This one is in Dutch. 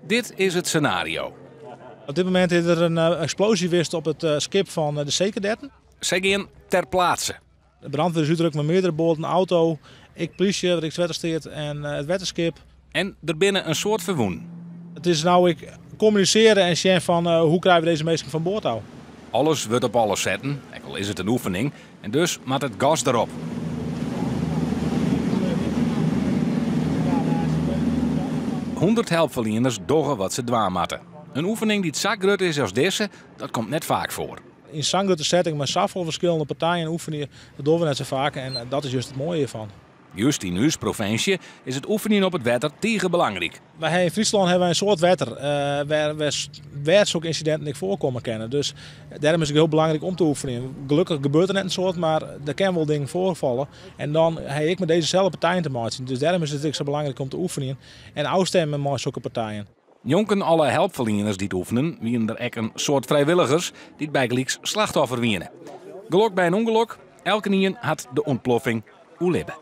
Dit is het scenario. Op dit moment is er een explosie geweest op het schip van de zekerdetten. Zij gaan ter plaatse. De brandweer is uitdrukt met meerdere boten, een auto, ik politie, Rijkswaterstaat en het wetterschip. En er binnen een soort verwoen. Het is nou ik communiceren en zien van hoe krijgen we deze mensen van boord houden. Alles wordt op alles zetten, ook al is het een oefening. En dus moet het gas erop. 100 helpverleners doggen wat ze dwaan matten. Een oefening die het zo groot is als deze, dat komt net vaak voor. In zo'n grote setting met zoveel verschillende partijen oefenen, dat doen we net zo vaak en dat is juist het mooie hiervan. Juist in uw provincie is het oefenen op het wetter tegen belangrijk. Wij hebben in Friesland hebben wij een soort wetter waar zulke incidenten niet voorkomen kennen. Dus daarom is het heel belangrijk om te oefenen. Gelukkig gebeurt er net een soort, maar er kan wel dingen voorvallen. En dan heb ik met dezezelfde partijen te maken. Dus daarom is het ook zo belangrijk om te oefenen en afstemmen met zulke partijen. Jonken alle helpverleners die het oefenen, wien er ook een soort vrijwilligers die het bijgelijks slachtoffer wienen. Geluk bij een ongeluk, elke nien had de ontploffing oelibben.